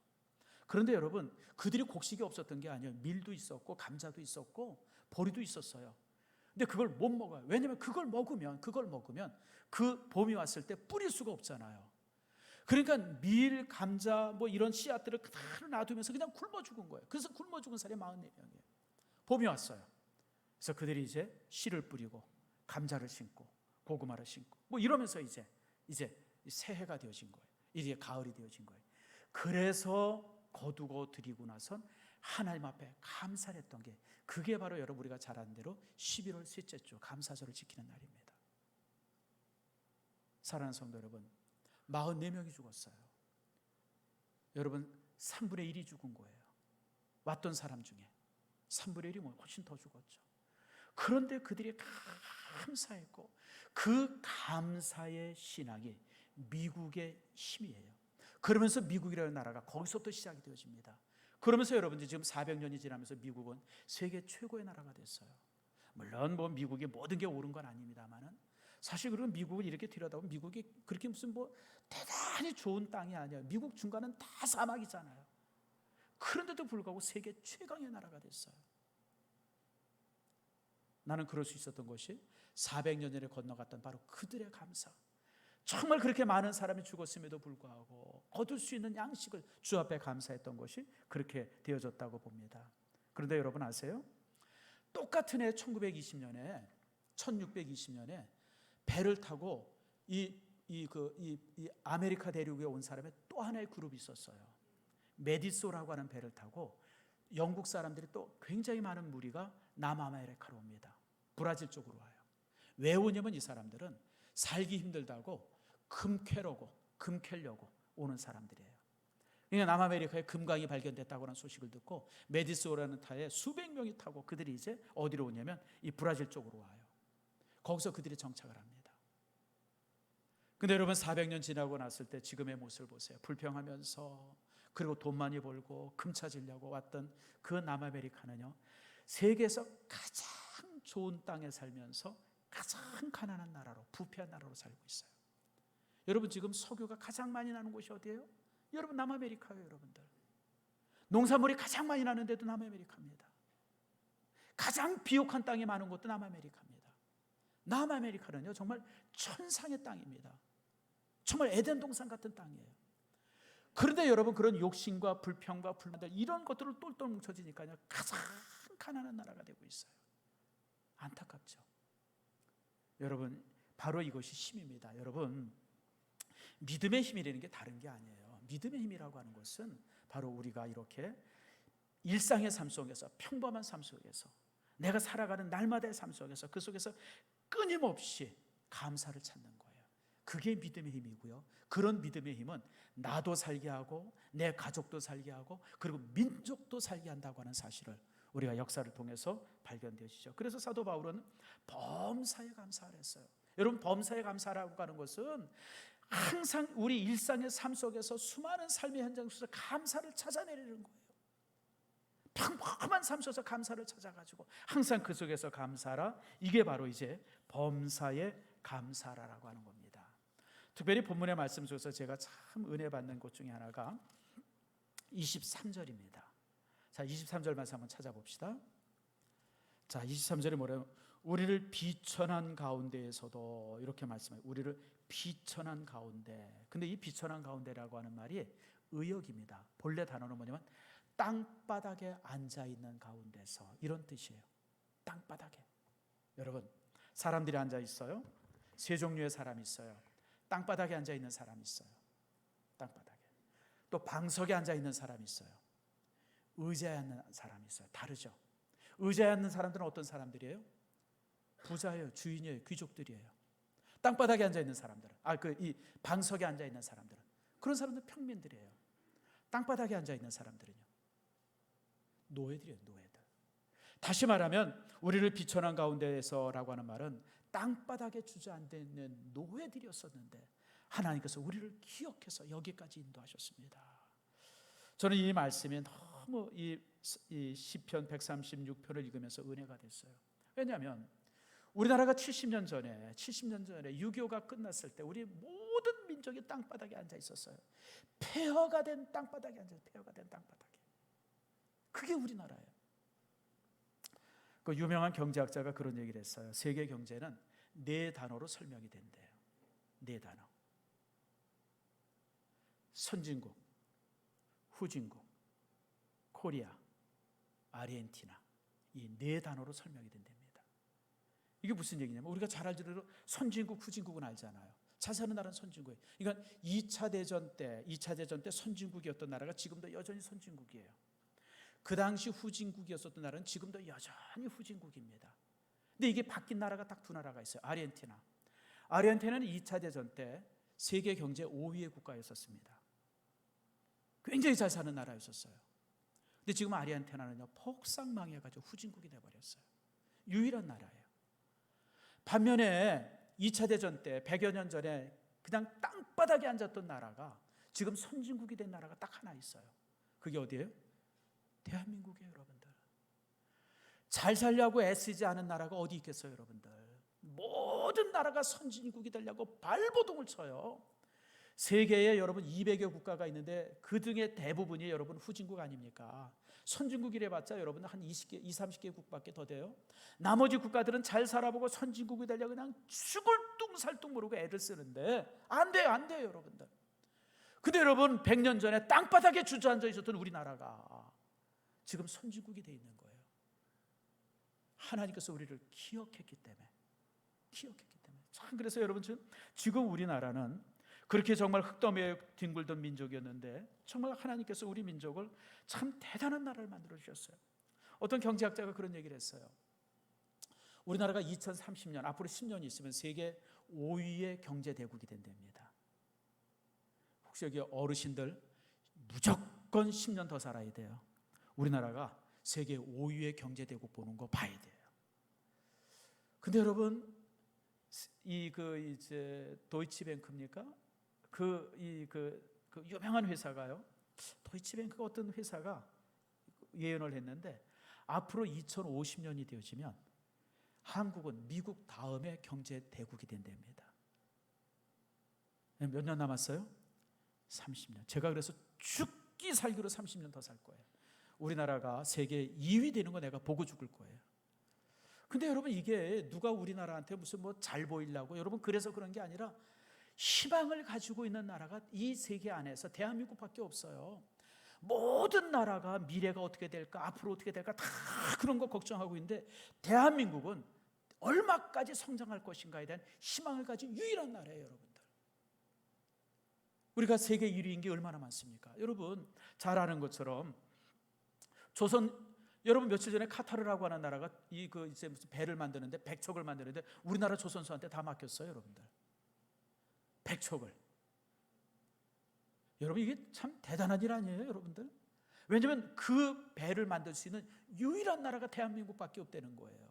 그런데 여러분, 그들이 곡식이 없었던 게 아니에요. 밀도 있었고 감자도 있었고 보리도 있었어요. 근데 그걸 못 먹어요. 왜냐하면 그걸 먹으면 그 봄이 왔을 때 뿌릴 수가 없잖아요. 그러니까 밀, 감자 뭐 이런 씨앗들을 그대로 놔두면서 그냥 굶어 죽은 거예요. 그래서 굶어 죽은 사람이 44명이에요. 봄이 왔어요. 그래서 그들이 이제 씨를 뿌리고 감자를 심고 고구마를 심고 뭐 이러면서 이제 새해가 되어진 거예요. 이제 가을이 되어진 거예요. 그래서 거두고 드리고 나선 하나님 앞에 감사를 했던 게, 그게 바로 여러분 우리가 잘 아는 대로 11월 셋째 주 감사절을 지키는 날입니다. 사랑하는 성도 여러분, 44명이 죽었어요. 여러분 3분의 1이 죽은 거예요. 왔던 사람 중에 3분의 1이 훨씬 더 죽었죠. 그런데 그들이 감사했고, 그 감사의 신앙이 미국의 힘이에요. 그러면서 미국이라는 나라가 거기서부터 시작이 되어집니다. 그러면서 여러분들 지금 400년이 지나면서 미국은 세계 최고의 나라가 됐어요. 물론 뭐 미국의 모든 게 옳은 건 아닙니다만은, 사실 그리고 미국을 이렇게 들여다보면 미국이 그렇게 무슨 뭐 대단히 좋은 땅이 아니에요. 미국 중간은 다 사막이잖아요. 그런데도 불구하고 세계 최강의 나라가 됐어요. 나는 그럴 수 있었던 것이 400년 전에 건너갔던 바로 그들의 감사. 정말 그렇게 많은 사람이 죽었음에도 불구하고 얻을 수 있는 양식을 주 앞에 감사했던 것이 그렇게 되어졌다고 봅니다. 그런데 여러분 아세요? 똑같은 해 1620년에 배를 타고 이 아메리카 대륙에 온 사람의 또 하나의 그룹이 있었어요. 메디소라고 하는 배를 타고 영국 사람들이 또 굉장히 많은 무리가 남아메리카로 옵니다. 브라질 쪽으로 와요. 왜 오냐면 이 사람들은 살기 힘들다고 금 캐려고 오는 사람들이에요. 그러니까 남아메리카에 금강이 발견됐다고 하는 소식을 듣고 메디소라는 타에 수백 명이 타고 그들이 이제 어디로 오냐면 이 브라질 쪽으로 와요. 거기서 그들이 정착을 합니다. 근데 여러분 400년 지나고 났을 때 지금의 모습을 보세요. 불평하면서, 그리고 돈 많이 벌고 금 찾으려고 왔던 그 남아메리카는요, 세계에서 가장 좋은 땅에 살면서 가장 가난한 나라로, 부패한 나라로 살고 있어요. 여러분 지금 석유가 가장 많이 나는 곳이 어디예요? 여러분 남아메리카예요. 여러분들 농산물이 가장 많이 나는 데도 남아메리카입니다. 가장 비옥한 땅이 많은 곳도 남아메리카입니다. 남아메리카는요 정말 천상의 땅입니다. 정말 에덴 동산 같은 땅이에요. 그런데 여러분 그런 욕심과 불평과 불만들 이런 것들을 똘똘 뭉쳐지니까요 가장 가난한 나라가 되고 있어요. 안타깝죠. 여러분 바로 이것이 힘입니다. 여러분 믿음의 힘이라는 게 다른 게 아니에요. 믿음의 힘이라고 하는 것은 바로 우리가 이렇게 일상의 삶 속에서, 평범한 삶 속에서, 내가 살아가는 날마다의 삶 속에서, 그 속에서 끊임없이 감사를 찾는 거예요. 그게 믿음의 힘이고요. 그런 믿음의 힘은 나도 살게 하고 내 가족도 살게 하고 그리고 민족도 살게 한다고 하는 사실을 우리가 역사를 통해서 발견되시죠. 그래서 사도 바울은 범사에 감사를 했어요. 여러분 범사에 감사라고 하는 것은 항상 우리 일상의 삶 속에서 수많은 삶의 현장 속에서 감사를 찾아내려는 거예요. 평범한 삶 속에서 감사를 찾아가지고 항상 그 속에서 감사라, 이게 바로 이제 범사에 감사라라고 하는 겁니다. 특별히 본문의 말씀 속에서 제가 참 은혜 받는 것 중에 하나가 23절입니다. 자, 23절 말씀 한번 찾아봅시다. 자, 23절에 뭐래요? 우리를 비천한 가운데에서도, 이렇게 말씀해요. 우리를 비천한 가운데. 근데 이 비천한 가운데라고 하는 말이 의역입니다. 본래 단어는 뭐냐면 땅바닥에 앉아있는 가운데서, 이런 뜻이에요. 땅바닥에. 여러분 사람들이 앉아 있어요. 세 종류의 사람이 있어요. 땅바닥에 앉아 있는 사람이 있어요. 땅바닥에. 또 방석에 앉아 있는 사람이 있어요. 의자에 앉는 사람이 있어요. 다르죠. 의자에 앉는 사람들은 어떤 사람들이에요? 부자예요. 주인이에요. 귀족들이에요. 땅바닥에 앉아 있는 사람들은, 이 방석에 앉아 있는 사람들은, 그런 사람들 평민들이에요. 땅바닥에 앉아 있는 사람들은요, 노예들이에요, 노예들. 다시 말하면 우리를 비천한 가운데에서라고 하는 말은 땅바닥에 주저앉아 있는 노예들이었었는데 하나님께서 우리를 기억해서 여기까지 인도하셨습니다. 저는 이 말씀이 너무 이 시편 136편을 읽으면서 은혜가 됐어요. 왜냐하면 우리나라가 70년 전에 6.25가 끝났을 때 우리 모든 민족이 땅바닥에 앉아 있었어요. 폐허가 된 땅바닥에 앉아 있어요. 폐허가 된 땅바닥에. 그게 우리나라예요. 그 유명한 경제학자가 그런 얘기를 했어요. 세계 경제는 4단어로 설명이 된대요. 4단어. 선진국, 후진국, 코리아, 아르헨티나. 이 4단어로 설명이 된답니다. 이게 무슨 얘기냐면 우리가 잘 알기로 선진국, 후진국은 알잖아요. 잘 사는 나라는 선진국이에요. 그러니까 2차 대전 때 선진국이었던 나라가 지금도 여전히 선진국이에요. 그 당시 후진국이었었던 나라는 지금도 여전히 후진국입니다. 근데 이게 바뀐 나라가 딱 2나라가 있어요. 아르헨티나. 아르헨티나는 2차 대전 때 세계 경제 5위의 국가였었습니다. 굉장히 잘 사는 나라였었어요. 근데 지금 아르헨티나는요, 폭삭 망해가지고 후진국이 돼버렸어요. 유일한 나라예요. 반면에 2차 대전 때 100여 년 전에 그냥 땅바닥에 앉았던 나라가 지금 선진국이 된 나라가 딱 하나 있어요. 그게 어디예요? 대한민국이에요, 여러분들. 잘 살려고 애쓰지 않은 나라가 어디 있겠어요, 여러분들. 모든 나라가 선진국이 되려고 발버둥을 쳐요. 세계에 여러분 200여 국가가 있는데 그 중에 대부분이 여러분 후진국 아닙니까? 선진국이래 봤자 여러분 한 20개, 30개 국밖에 더 돼요. 나머지 국가들은 잘 살아보고 선진국이 되려고 그냥 죽을 뚱살뚱 모르고 애를 쓰는데 안 돼요, 여러분들. 근데 여러분 100년 전에 땅바닥에 주저앉아 있었던 우리나라가 지금 선진국이 돼 있는 거예요. 하나님께서 우리를 기억했기 때문에. 참, 그래서 여러분 지금 우리나라는 그렇게 정말 흙더미에 뒹굴던 민족이었는데 정말 하나님께서 우리 민족을 참 대단한 나라를 만들어 주셨어요. 어떤 경제학자가 그런 얘기를 했어요. 우리나라가 2030년 앞으로 10년이 있으면 세계 5위의 경제 대국이 된답니다. 혹시 여기 어르신들 무조건 10년 더 살아야 돼요. 우리나라가 세계 5위의 경제 대국 보는 거 봐야 돼요. 근데 여러분 이제 도이치뱅크입니까? 그 유명한 회사가요. 도이치뱅크가 어떤 회사가 예언을 했는데 앞으로 2050년이 되어지면 한국은 미국 다음에 경제 대국이 된답니다. 몇 년 남았어요? 30년. 제가 그래서 죽기 살기로 30년 더 살 거예요. 우리나라가 세계 2위 되는 거 내가 보고 죽을 거예요. 근데 여러분 이게 누가 우리나라한테 무슨 뭐 잘 보이려고 여러분 그래서 그런 게 아니라 희망을 가지고 있는 나라가 이 세계 안에서 대한민국밖에 없어요. 모든 나라가 미래가 어떻게 될까, 앞으로 어떻게 될까 다 그런 거 걱정하고 있는데 대한민국은 얼마까지 성장할 것인가에 대한 희망을 가진 유일한 나라예요, 여러분들. 우리가 세계 1위인 게 얼마나 많습니까? 여러분 잘 아는 것처럼 여러분 며칠 전에 카타르라고 하는 나라가 이제 무슨 배를 만드는데 백척을 만드는데 우리나라 조선소한테 다 맡겼어요, 여러분들. 백척을. 여러분 이게 참 대단한 일 아니에요, 여러분들? 왜냐하면 그 배를 만들 수 있는 유일한 나라가 대한민국밖에 없다는 거예요.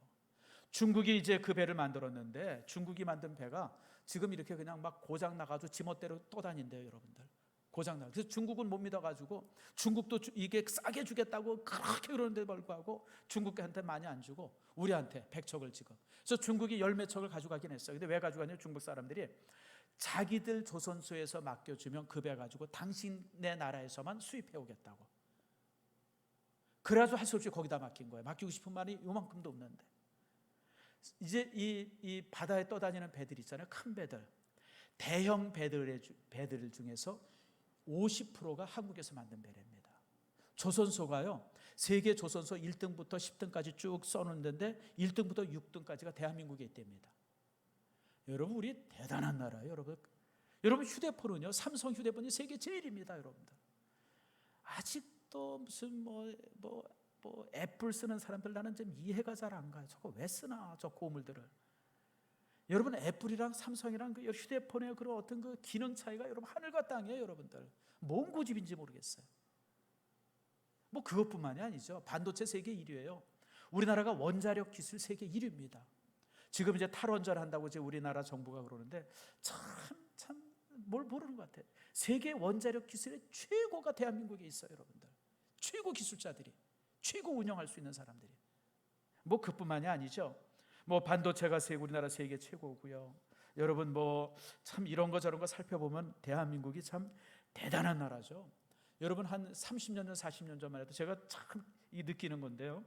중국이 이제 그 배를 만들었는데 중국이 만든 배가 지금 이렇게 그냥 막 고장 나가지고 지멋대로 떠다닌대요, 여러분들. 고장 나. 그래서 중국은 못 믿어가지고 중국도 이게 싸게 주겠다고 그렇게 그러는데 불구하고 중국한테 많이 안 주고 우리한테 백척을 지금. 그래서 중국이 10몇 척을 가져가긴 했어요. 근데 왜 가져가냐면 중국 사람들이 자기들 조선소에서 맡겨주면 그 배 가지고 당신네 나라에서만 수입해 오겠다고. 그래가지고 할 수 없이 거기다 맡긴 거예요. 맡기고 싶은 말이 요만큼도 없는데. 이제 이 바다에 떠다니는 배들 있잖아요. 큰 배들. 대형 배들 중에서 50%가 한국에서 만든 배랍니다. 조선소가요. 세계 조선소 1등부터 10등까지 쭉 써놓는데 1등부터 6등까지가 대한민국에 있답니다. 여러분 우리 대단한 나라예요, 여러분. 여러분 휴대폰은요. 삼성 휴대폰이 세계 제일입니다, 여러분들. 아직도 무슨 뭐 애플 쓰는 사람들 나는 좀 이해가 잘 안 가요. 저거 왜 쓰나, 저 고물들을. 여러분 애플이랑 삼성이랑 그 휴대폰의 그런 어떤 그 기능 차이가 여러분 하늘과 땅이에요, 여러분들. 뭔 고집인지 모르겠어요. 뭐 그것뿐만이 아니죠. 반도체 세계 1위예요. 우리나라가 원자력 기술 세계 1위입니다. 지금 이제 탈원전 한다고 이제 우리나라 정부가 그러는데 참 뭘 모르는 것 같아요. 세계 원자력 기술의 최고가 대한민국에 있어요, 여러분들. 최고 기술자들이, 최고 운영할 수 있는 사람들이. 뭐 그뿐만이 아니죠. 뭐 반도체가 우리나라 세계 최고고요. 여러분 뭐 참 이런 거 저런 거 살펴보면 대한민국이 참 대단한 나라죠. 여러분 한 30년 전, 40년 전만 해도 제가 참 느끼는 건데요.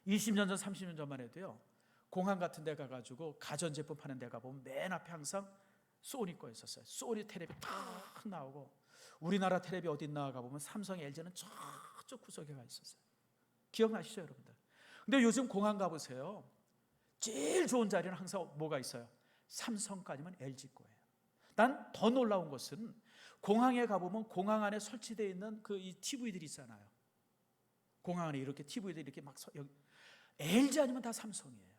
20년 전, 30년 전만 해도요. 공항 같은 데 가가지고 가전제품 파는 데 가보면 맨 앞에 항상 소니 거 있었어요. 소니 텔레비 탁 나오고, 우리나라 텔레비 어디 나가 보면 삼성, LG는 저쪽 구석에 가 있었어요. 기억나시죠, 여러분들? 근데 요즘 공항 가보세요. 제일 좋은 자리는 항상 뭐가 있어요? 삼성 까지면 LG 거예요. 난 더 놀라운 것은 공항에 가보면 공항 안에 설치되어 있는 이 TV들이 있잖아요. 공항 안에 이렇게 TV들이 이렇게 막 LG 아니면 다 삼성이에요.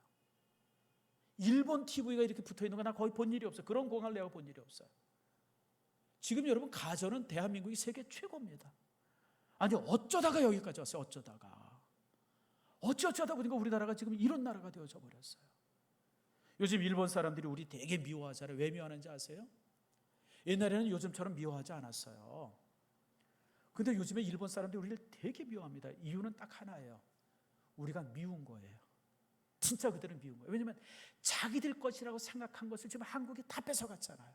일본 TV가 이렇게 붙어 있는 거 나 거의 본 일이 없어요. 그런 공항을 내가 본 일이 없어요. 지금 여러분 가전은 대한민국이 세계 최고입니다. 아니 어쩌다가 여기까지 왔어요. 어쩌다 보니까 우리나라가 지금 이런 나라가 되어져 버렸어요. 요즘 일본 사람들이 우리 되게 미워하잖아요. 왜 미워하는지 아세요? 옛날에는 요즘처럼 미워하지 않았어요. 근데 요즘에 일본 사람들이 우리를 되게 미워합니다. 이유는 딱 하나예요. 우리가 미운 거예요. 진짜 그들은 미운 거예요. 왜냐하면 자기들 것이라고 생각한 것을 지금 한국이 다 뺏어갔잖아요.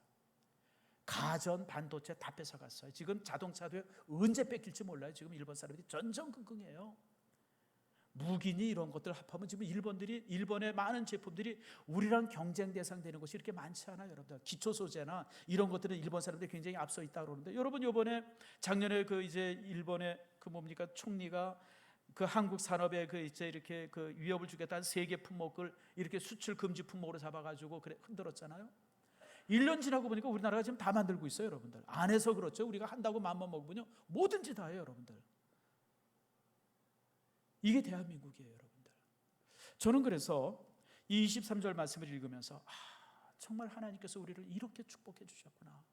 가전, 반도체 다 뺏어갔어요. 지금 자동차도 언제 뺏길지 몰라요. 지금 일본 사람들이 전전긍긍해요. 무기니 이런 것들 합하면 지금 일본의 많은 제품들이 우리랑 경쟁 대상 되는 것이 이렇게 많지 않아요, 여러분들. 기초 소재나 이런 것들은 일본 사람들이 굉장히 앞서 있다 그러는데, 여러분 이번에 작년에 이제 일본의 총리가 한국 산업에 이제 이렇게 위협을 주겠다는 3개 품목을 이렇게 수출 금지 품목으로 잡아가지고 흔들었잖아요. 1년 지나고 보니까 우리나라가 지금 다 만들고 있어요, 여러분들. 안 해서 그렇죠. 우리가 한다고 마음만 먹으면요, 뭐든지 다 해요, 여러분들. 이게 대한민국이에요, 여러분들. 저는 그래서 이 23절 말씀을 읽으면서 정말 하나님께서 우리를 이렇게 축복해 주셨구나.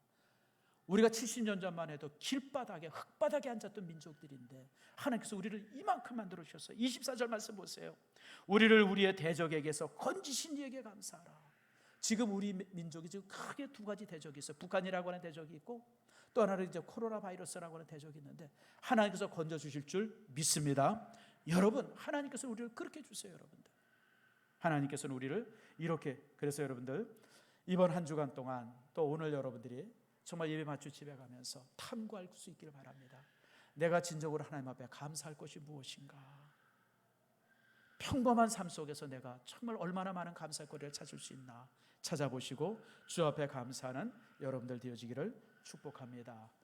우리가 70년 전만 해도 길바닥에 흙바닥에 앉았던 민족들인데 하나님께서 우리를 이만큼 만들어 주셨어요. 24절 말씀 보세요. 우리를 우리의 대적에게서 건지신 이에게 감사하라. 지금 우리 민족이 지금 크게 2가지 대적이 있어요. 북한이라고 하는 대적이 있고, 또 하나는 이제 코로나 바이러스라고 하는 대적이 있는데, 하나님께서 건져 주실 줄 믿습니다. 여러분, 하나님께서 우리를 그렇게 주세요, 여러분들. 하나님께서는 우리를 이렇게. 그래서 여러분들 이번 한 주간 동안 또 오늘 여러분들이 정말 예배 마치고 집에 가면서 탐구할 수 있기를 바랍니다. 내가 진정으로 하나님 앞에 감사할 것이 무엇인가? 평범한 삶 속에서 내가 정말 얼마나 많은 감사할 거리를 찾을 수 있나 찾아보시고 주 앞에 감사하는 여러분들 되어지기를 축복합니다.